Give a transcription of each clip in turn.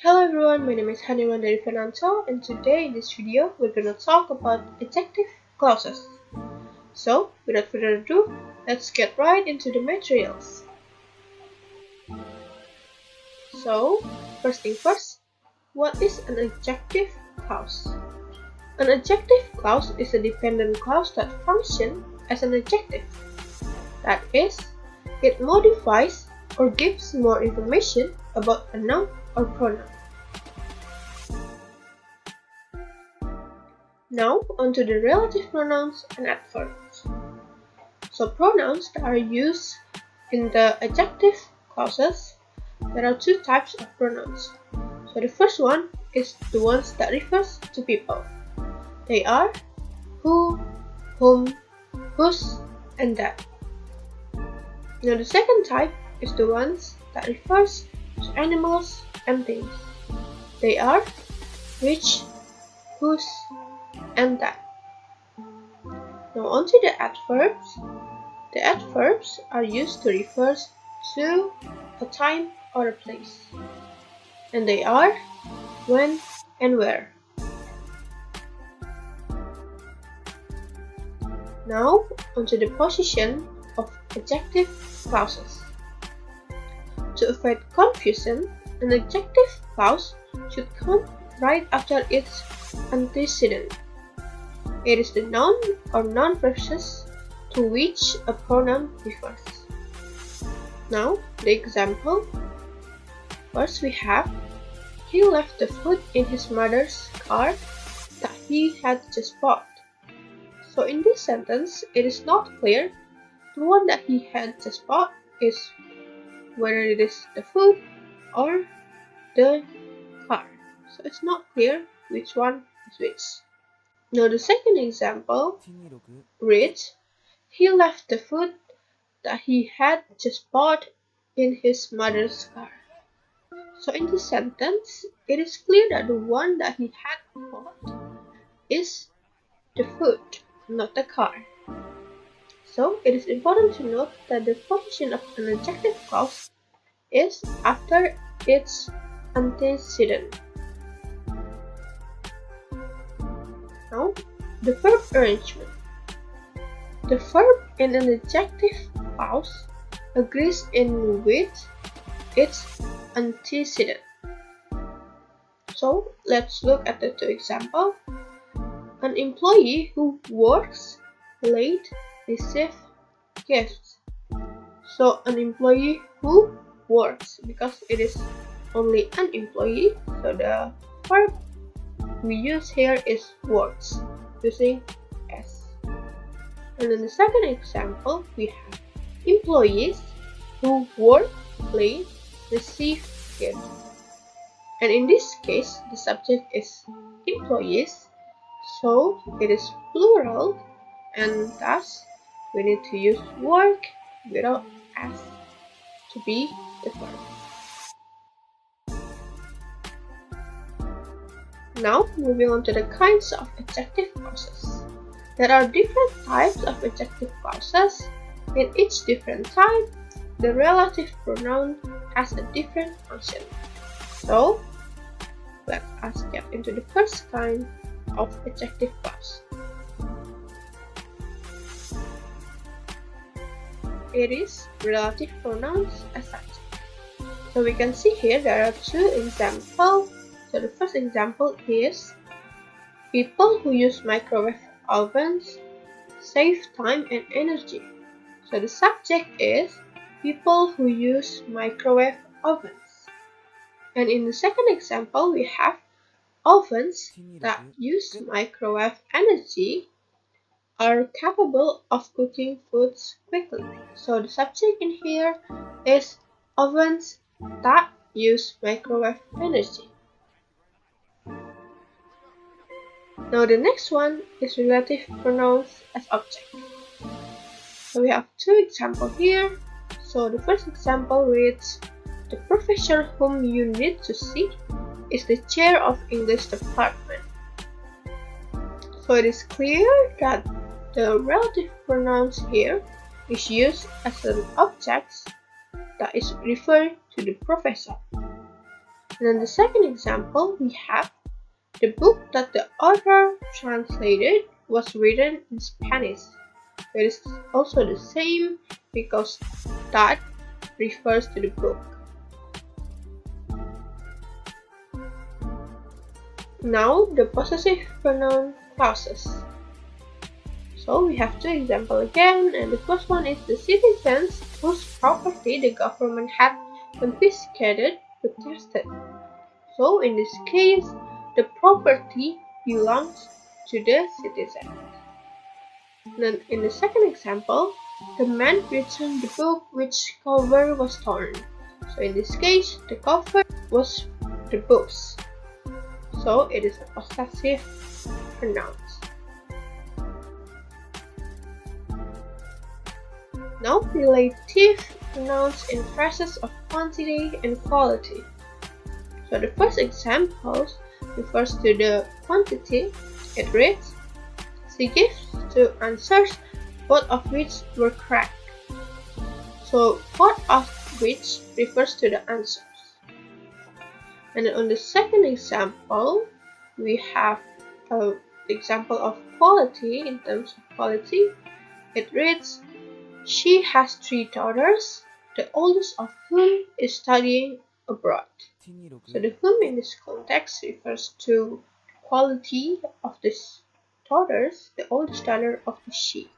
Hello everyone, my name is Hanny Wulandari Fernanto, and today in this video we're gonna talk about adjective clauses. So, without further ado, let's get right into the materials. So, first thing first, what is an adjective clause? An adjective clause is a dependent clause that functions as an adjective. That is, it modifies or gives more information about a noun or pronoun. Now, onto the relative pronouns and adverbs. So, pronouns that are used in the adjective clauses, there are two types of pronouns. So, the first one is the ones that refers to people. They are who, whom, whose, and that. Now, the second type is the ones that refers to animals and things. They are which, whose, and that. Now onto the adverbs. The adverbs are used to refer to a time or a place. And they are when and where. Now onto the position of adjective clauses. To avoid confusion, an adjective clause should come right after its antecedent. It is the noun or noun process to which a pronoun refers. Now, the example. First we have, he left the food in his mother's car that he had just bought. So in this sentence, it is not clear the one that he had just bought is whether it is the food or the car. So it's not clear which one is which. Now the second example reads, he left the food that he had just bought in his mother's car. So in this sentence, it is clear that the one that he had bought is the food, not the car. So it is important to note that the position of an adjective clause is after its antecedent. Now, the verb arrangement. The verb in an adjective clause agrees in with its antecedent. So, let's look at the two examples. An employee who works late receives gifts. So, an employee who works, because it is only an employee, so the verb we use here is works, using S. And in the second example, we have employees who work late receive gifts. And in this case, the subject is employees, so it is plural, and thus we need to use work without S to be the verb. Now, moving on to the kinds of adjective clauses. There are different types of adjective clauses. In each different type, the relative pronoun has a different function. So, let us get into the first kind of adjective clause. It is relative pronouns as such. So we can see here there are two examples. So the first example is, people who use microwave ovens save time and energy. So the subject is people who use microwave ovens. And in the second example, we have ovens that use microwave energy are capable of cooking foods quickly. So the subject in here is ovens that use microwave energy. Now the next one is relative pronouns as object. So we have two examples here. So the first example reads, the professor whom you need to see is the chair of English department. So it is clear that the relative pronouns here is used as an object that is referred to the professor. And in the second example, we have the book that the author translated was written in Spanish. It is also the same because that refers to the book. Now the possessive pronoun clauses. So we have two examples again, and the first one is the citizens whose property the government had confiscated protested. So in this case, the property belongs to the citizens. Then in the second example, the man returned the book which cover was torn. So in this case, the cover was the books. So it is a possessive pronoun. Now relative pronouns in phrases of quantity and quality. So the first example refers to the quantity. It reads, she gives two answers, both of which were correct. So both of which refers to the answers. And on the second example, we have an example of quality. In terms of quality, it reads, she has 3 daughters, the oldest of whom is studying abroad. So the whom in this context refers to the quality of these daughters, the oldest daughter of the she.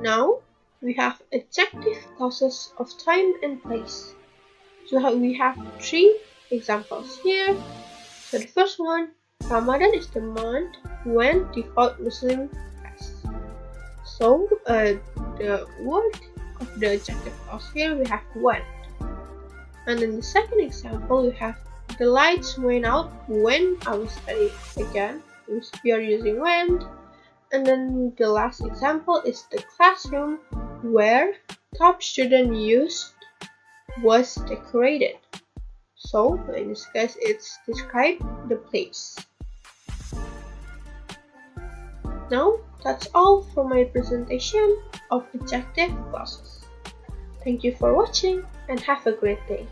Now we have adjective clauses of time and place. So we have 3 examples here. So the first one, Ramadan is the month when devout Muslim fast. So the word of the adjective clause here we have went. And in the second example we have the lights went out when I was studying. Again, we are using went. And then the last example is the classroom where top student used was decorated. So in this case it's describe the place. Now that's all for my presentation of adjective clauses. Thank you for watching and have a great day.